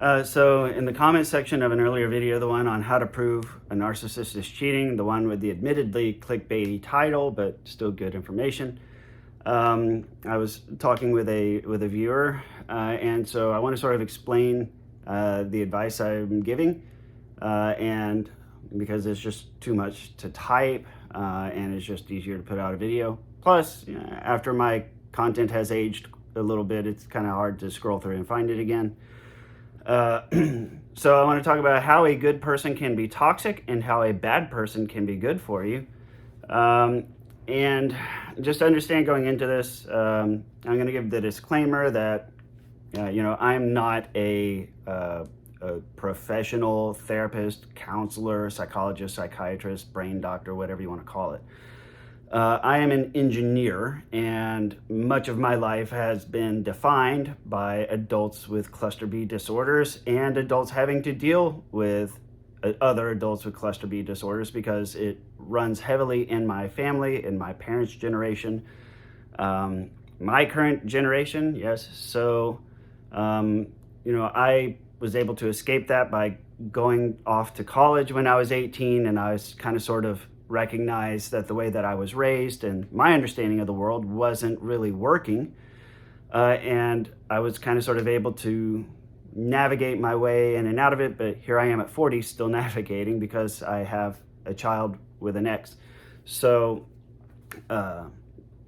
So in the comment section of an earlier video, the one on how to prove a narcissist is cheating, the one with the admittedly clickbaity title, but still good information, I was talking with a viewer, and so I want to sort of explain the advice I'm giving, and because it's just too much to type, and it's just easier to put out a video. Plus, after my content has aged a little bit, it's kind of hard to scroll through and find it again. So I want to talk about how a good person can be toxic and how a bad person can be good for you. And just understand going into this, I'm going to give the disclaimer that, I'm not a professional therapist, counselor, psychologist, psychiatrist, brain doctor, whatever you want to call it. I am an engineer, and much of my life has been defined by adults with cluster B disorders and adults having to deal with other adults with cluster B disorders because it runs heavily in my family, in my parents' generation, my current generation, yes. So, I was able to escape that by going off to college when I was 18, and I was kind of sort of recognize that the way that I was raised and my understanding of the world wasn't really working. And I was kind of sort of able to navigate my way in and out of it, but here I am at 40 still navigating because I have a child with an ex. So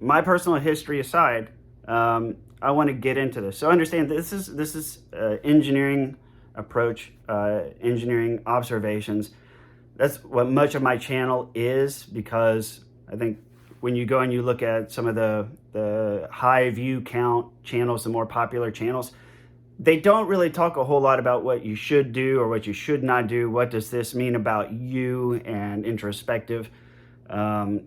my personal history aside, I want to get into this. So understand this is engineering approach, engineering observations. That's what much of my channel is, because I think when you go and you look at some of the high view count channels, the more popular channels, they don't really talk a whole lot about what you should do or what you should not do. What does this mean about you and introspective? And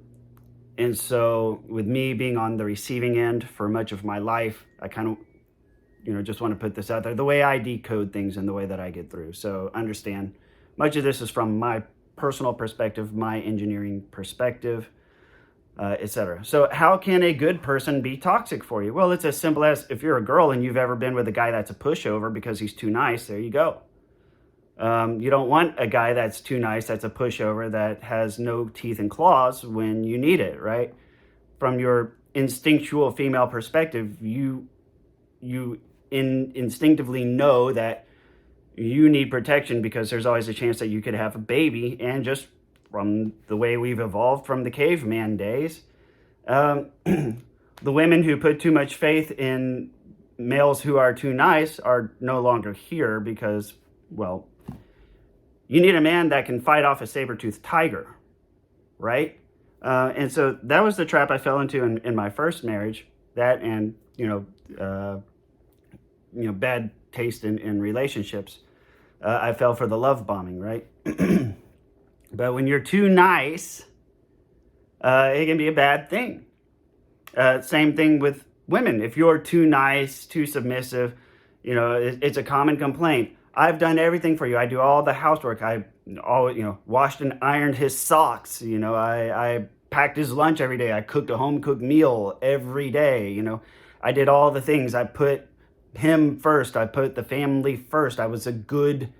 so with me being on the receiving end for much of my life, I kind of, just want to put this out there, the way I decode things and the way that I get through. So understand, much of this is from my personal perspective, my engineering perspective, etc. So how can a good person be toxic for you? Well, it's as simple as, if you're a girl and you've ever been with a guy that's a pushover because he's too nice, there you go. You don't want a guy that's too nice, that's a pushover, that has no teeth and claws when you need it, right? From your instinctual female perspective, you instinctively know that you need protection because there's always a chance that you could have a baby. And just from the way we've evolved from the caveman days, the women who put too much faith in males who are too nice are no longer here because, well, you need a man that can fight off a saber-toothed tiger, right? And so that was the trap I fell into in my first marriage. That and, bad taste in relationships. I fell for the love bombing, right? But when you're too nice, it can be a bad thing. Same thing with women. If you're too nice, too submissive, it's a common complaint. I've done everything for you. I do all the housework. I washed and ironed his socks. I packed his lunch every day. I cooked a home-cooked meal every day. I did all the things. I put him first. I put the family first. I was a good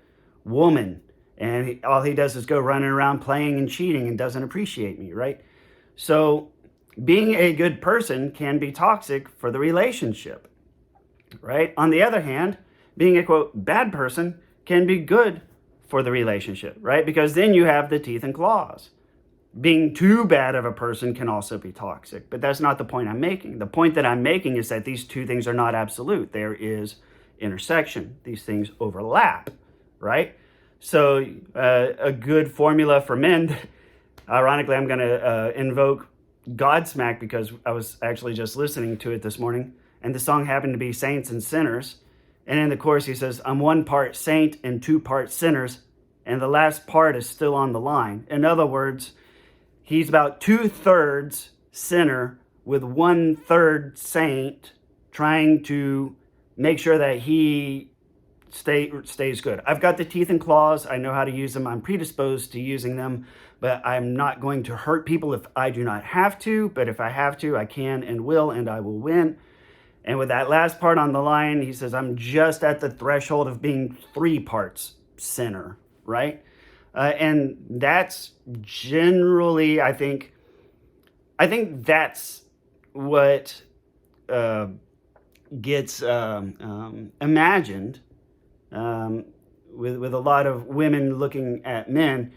woman, and all he does is go running around playing and cheating and doesn't appreciate me, right? So being a good person can be toxic for the relationship, right? On the other hand, being a quote bad person can be good for the relationship, right? Because then you have the teeth and claws. Being too bad of a person can also be toxic, but that's not the point I'm making. The point that I'm making is that these two things are not absolute. There is intersection. These things overlap, right? So a good formula for men, ironically, I'm going to invoke Godsmack because I was actually just listening to it this morning, and the song happened to be Saints and Sinners. And in the chorus, he says, I'm 1 part saint and 2 parts sinners, and the last part is still on the line. In other words, he's about 2/3 sinner with 1/3 saint, trying to make sure that he stays good. I've got the teeth and claws. I know how to use them. I'm predisposed to using them, but I'm not going to hurt people if I do not have to. But if I have to, I can and will, and I will win. And with that last part on the line, he says, I'm just at the threshold of being 3 parts sinner, right? And that's generally, I think that's what gets imagined with a lot of women looking at men.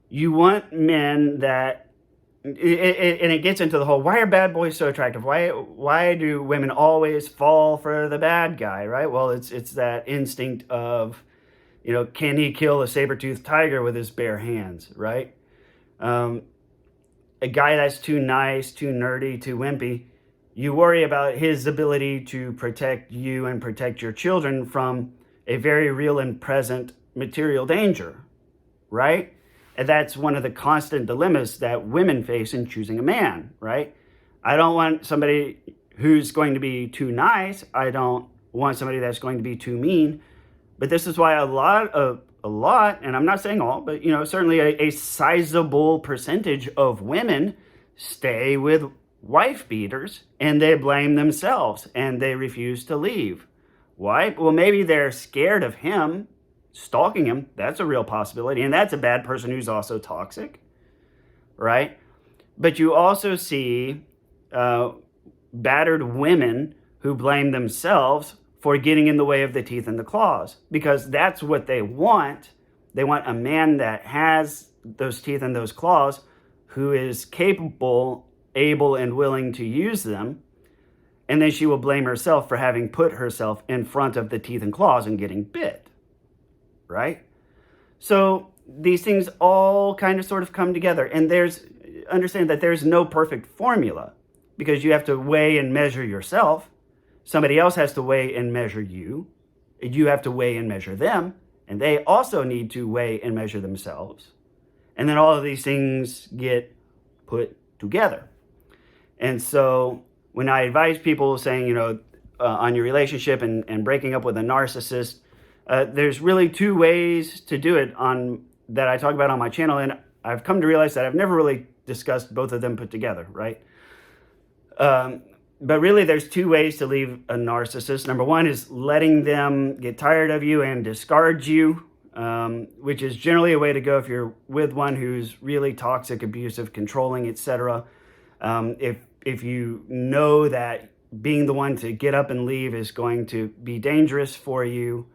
You want men that, and it gets into the whole, why are bad boys so attractive? Why do women always fall for the bad guy, right? Well, it's that instinct of, can he kill a saber-toothed tiger with his bare hands, right? A guy that's too nice, too nerdy, too wimpy, you worry about his ability to protect you and protect your children from a very real and present material danger, right? And that's one of the constant dilemmas that women face in choosing a man, right? I don't want somebody who's going to be too nice. I don't want somebody that's going to be too mean. But this is why a lot, and I'm not saying all, but certainly a sizable percentage of women stay with wife beaters and they blame themselves and they refuse to leave. Why? Well, maybe they're scared of him stalking him. That's a real possibility. And that's a bad person who's also toxic, right? But you also see battered women who blame themselves for getting in the way of the teeth and the claws, because that's what they want. They want a man that has those teeth and those claws, who is capable, able, and willing to use them. And then she will blame herself for having put herself in front of the teeth and claws and getting bit. Right? So these things all kind of sort of come together, and understand that there's no perfect formula, because you have to weigh and measure yourself. Somebody else has to weigh and measure you. You have to weigh and measure them, and they also need to weigh and measure themselves. And then all of these things get put together. And so when I advise people saying, on your relationship and breaking up with a narcissist, there's really 2 ways to do it that I talk about on my channel, and I've come to realize that I've never really discussed both of them put together, right? But really, there's 2 ways to leave a narcissist. Number 1 is letting them get tired of you and discard you, which is generally a way to go if you're with one who's really toxic, abusive, controlling, etc. If you know that being the one to get up and leave is going to be dangerous for you,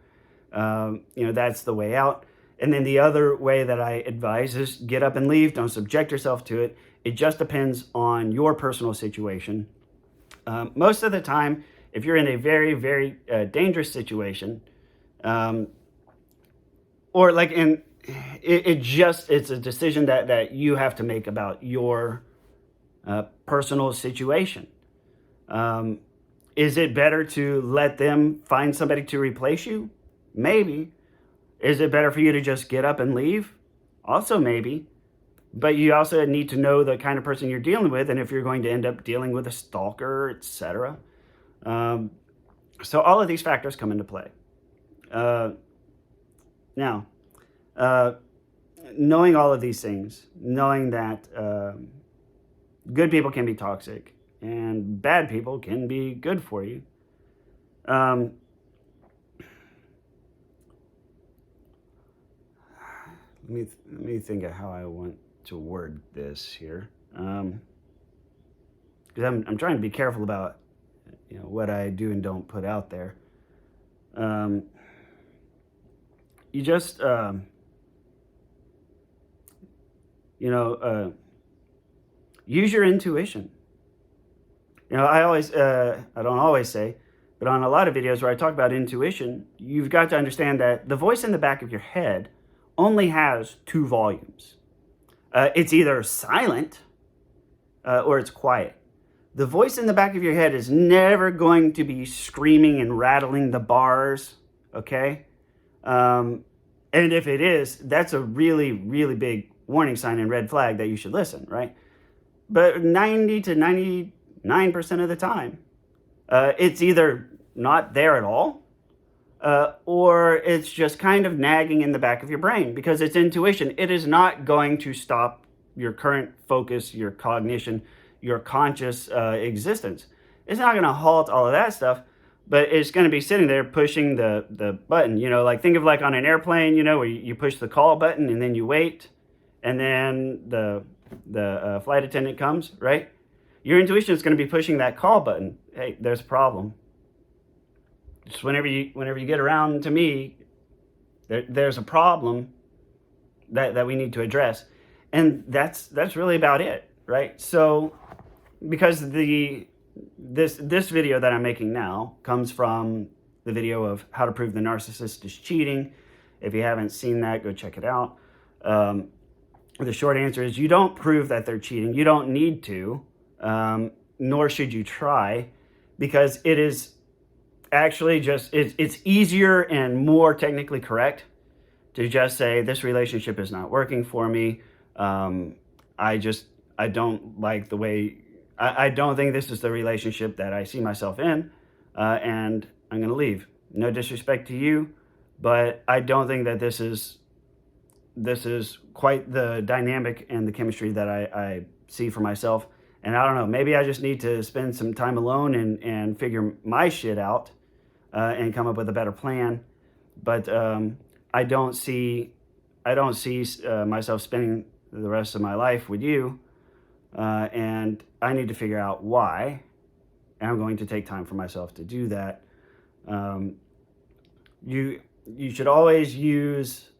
that's the way out. And then the other way that I advise is get up and leave. Don't subject yourself to it. It just depends on your personal situation. Most of the time, if you're in a very, very dangerous situation, or like it's a decision that you have to make about your personal situation. Is it better to let them find somebody to replace you? Maybe. Is it better for you to just get up and leave? Also maybe. But you also need to know the kind of person you're dealing with, and if you're going to end up dealing with a stalker, etc. So all of these factors come into play. Now, knowing all of these things, knowing that good people can be toxic and bad people can be good for you, let me think of how I want to word this here, because I'm trying to be careful about what I do and don't put out there. You just use your intuition. I don't always say, but on a lot of videos where I talk about intuition, you've got to understand that the voice in the back of your head only has 2 volumes. It's either silent or it's quiet. The voice in the back of your head is never going to be screaming and rattling the bars, okay? And if it is, that's a really, really big warning sign and red flag that you should listen, right? But 90 to 99% of the time, it's either not there at all, or it's just kind of nagging in the back of your brain, because it's intuition. It is not going to stop your current focus, your cognition, your conscious existence. It's not going to halt all of that stuff, but it's going to be sitting there pushing the button. Like think of like on an airplane, where you push the call button and then you wait, and then the flight attendant comes, right? Your intuition is going to be pushing that call button. Hey, there's a problem. Just whenever you get around to me, there's a problem that we need to address, and that's really about it, right? So, because this video that I'm making now comes from the video of how to prove the narcissist is cheating. If you haven't seen that, go check it out. The short answer is you don't prove that they're cheating. You don't need to, nor should you try, because it is actually it's easier and more technically correct to just say this relationship is not working for me. I don't like the way, I don't think this is the relationship that I see myself in, and I'm going to leave. No disrespect to you, but I don't think that this is quite the dynamic and the chemistry that I see for myself. And I don't know, maybe I just need to spend some time alone and figure my shit out, and come up with a better plan. But I don't see myself spending the rest of my life with you, and I need to figure out why, and I'm going to take time for myself to do that. You should always use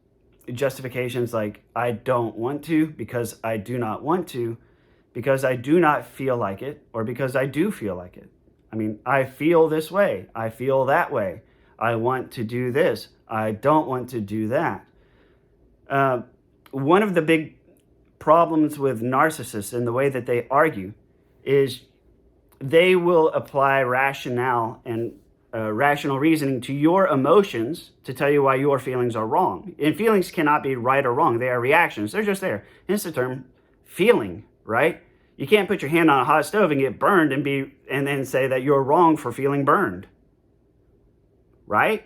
justifications like I don't want to, because I do not want to, because I do not feel like it, or because I do feel like it. I mean, I feel this way, I feel that way, I want to do this, I don't want to do that. One of the big problems with narcissists and the way that they argue is they will apply rationale and rational reasoning to your emotions to tell you why your feelings are wrong. And feelings cannot be right or wrong. They are reactions. They're just there. Hence the term feeling, right? You can't put your hand on a hot stove and get burned and then say that you're wrong for feeling burned, right?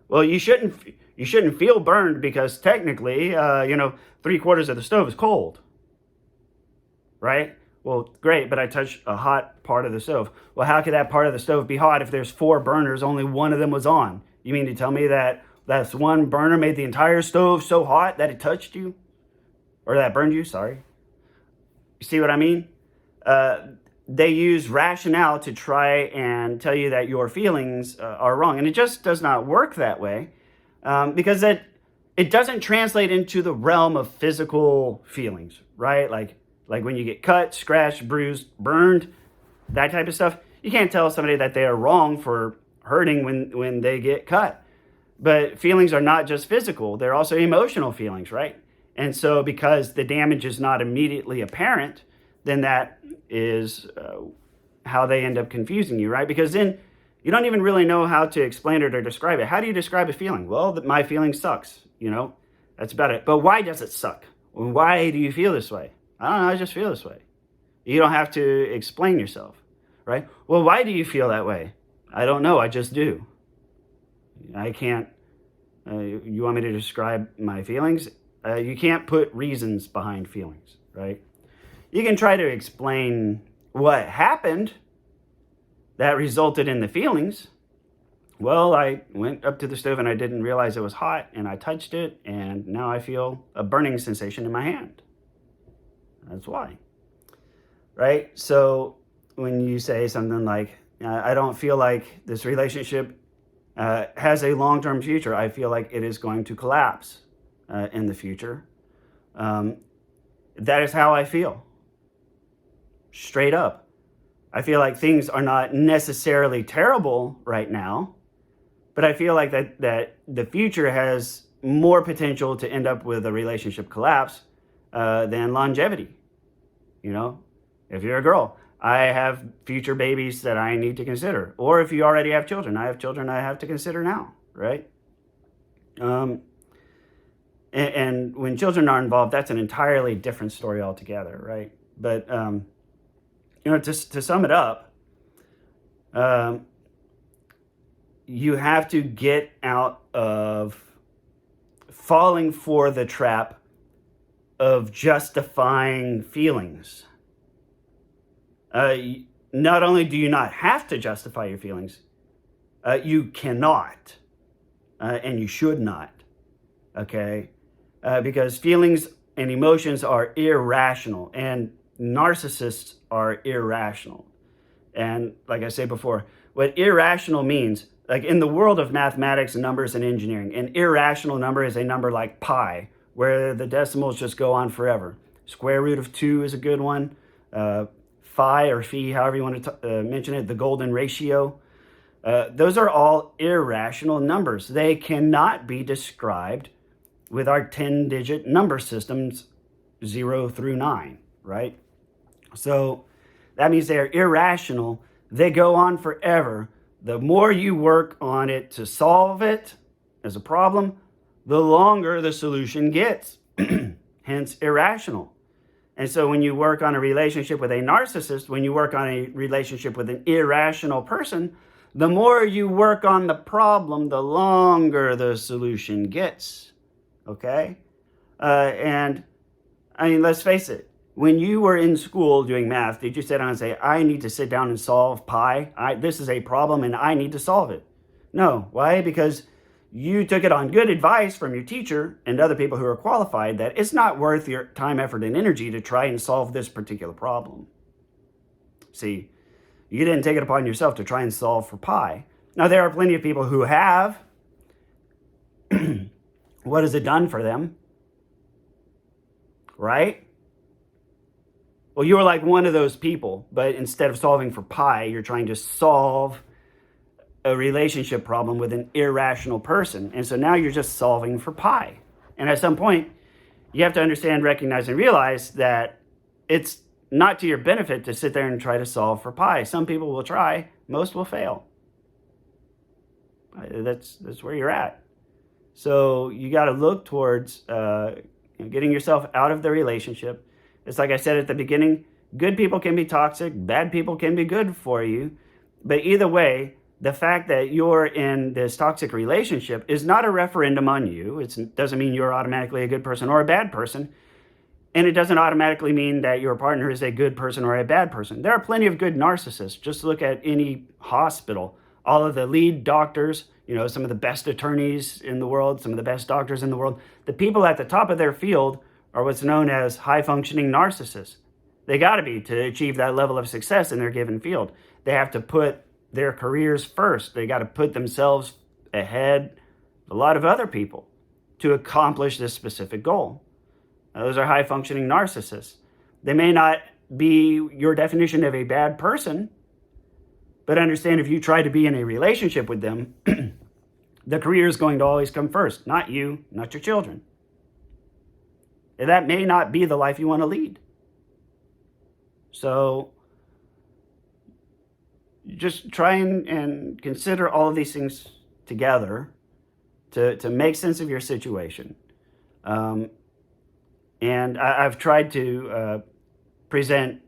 Well, you shouldn't feel burned because technically, 3/4 of the stove is cold, right? Well, great, but I touched a hot part of the stove. Well, how could that part of the stove be hot if there's 4 burners, only one of them was on? You mean to tell me that that's one burner made the entire stove so hot that it touched you? Or that burned you, sorry. You see what I mean? They use rationale to try and tell you that your feelings are wrong. And it just does not work that way, because it doesn't translate into the realm of physical feelings, right? Like when you get cut, scratched, bruised, burned, that type of stuff. You can't tell somebody that they are wrong for hurting when they get cut. But feelings are not just physical, they're also emotional feelings, right? And so because the damage is not immediately apparent, then that is how they end up confusing you, right? Because then you don't even really know how to explain it or describe it. How do you describe a feeling? Well, my feeling sucks, that's about it. But why does it suck? Why do you feel this way? I don't know, I just feel this way. You don't have to explain yourself, right? Well, why do you feel that way? I don't know, I just do. I can't, you want me to describe my feelings? You can't put reasons behind feelings, right? You can try to explain what happened that resulted in the feelings. Well, I went up to the stove and I didn't realize it was hot, and I touched it, and now I feel a burning sensation in my hand. That's why, right? So when you say something like, I don't feel like this relationship has a long-term future, I feel like it is going to collapse in the future. That is how I feel. Straight up. I feel like things are not necessarily terrible right now, but I feel like that the future has more potential to end up with a relationship collapse than longevity. If you're a girl, I have future babies that I need to consider. Or if you already have children, I have children I have to consider now, right? And when children are involved, that's an entirely different story altogether, right? But, to sum it up, you have to get out of falling for the trap of justifying feelings. not only do you not have to justify your feelings, you cannot, and you should not, okay? Because feelings and emotions are irrational, and narcissists are irrational. And like I said before, what irrational means, like in the world of mathematics, numbers, and engineering, an irrational number is a number like pi, where the decimals just go on forever. Square root of 2 is a good one. Phi or phi, however you want to mention it, the golden ratio. Those are all irrational numbers. They cannot be described with our 10-digit number systems, 0 through 9, right? So that means they're irrational. They go on forever. The more you work on it to solve it as a problem, the longer the solution gets, hence irrational. And so when you work on a relationship with a narcissist, when you work on a relationship with an irrational person, the more you work on the problem, the longer the solution gets, okay? And I mean, let's face it. When you were in school doing math, did you sit down and say, I need to sit down and solve pi? This is a problem and I need to solve it? No. Why? Because you took it on good advice from your teacher and other people who are qualified that it's not worth your time, effort, and energy to try and solve this particular problem. See, you didn't take it upon yourself to try and solve for pi. Now, there are plenty of people who have. What has it done for them? Right? Well, you were like one of those people, but instead of solving for pi, you're trying to solve a relationship problem with an irrational person. And so now you're just solving for pi. And at some point, you have to understand, recognize, and realize that it's not to your benefit to sit there and try to solve for pi. Some people will try, most will fail. That's where you're at. So you got to look towards getting yourself out of the relationship. It's like I said at the beginning, good people can be toxic, bad people can be good for you. But either way, the fact that you're in this toxic relationship is not a referendum on you. It doesn't mean you're automatically a good person or a bad person. And it doesn't automatically mean that your partner is a good person or a bad person. There are plenty of good narcissists. Just look at any hospital. All of the lead doctors, some of the best attorneys in the world, some of the best doctors in the world. The people at the top of their field are what's known as high-functioning narcissists. They got to be to achieve that level of success in their given field. They have to put their careers first. They got to put themselves ahead of a lot of other people to accomplish this specific goal. Now, those are high-functioning narcissists. They may not be your definition of a bad person, but understand if you try to be in a relationship with them, the career is going to always come first, not you, not your children. And that may not be the life you want to lead. So just try and consider all of these things together to make sense of your situation. And I've tried to present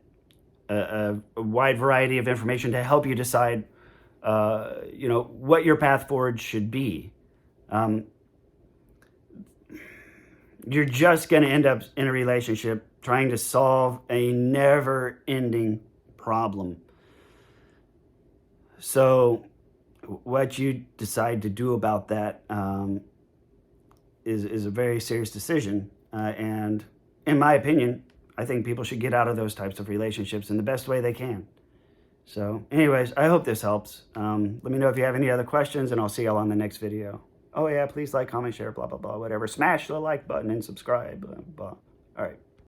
a wide variety of information to help you decide, what your path forward should be. You're just going to end up in a relationship trying to solve a never-ending problem. So what you decide to do about that is a very serious decision. And in my opinion, I think people should get out of those types of relationships in the best way they can. So anyways, I hope this helps. Let me know if you have any other questions, and I'll see y'all on the next video. Oh yeah, please like, comment, share, blah, blah, blah, whatever. Smash the like button and subscribe. Blah. All right.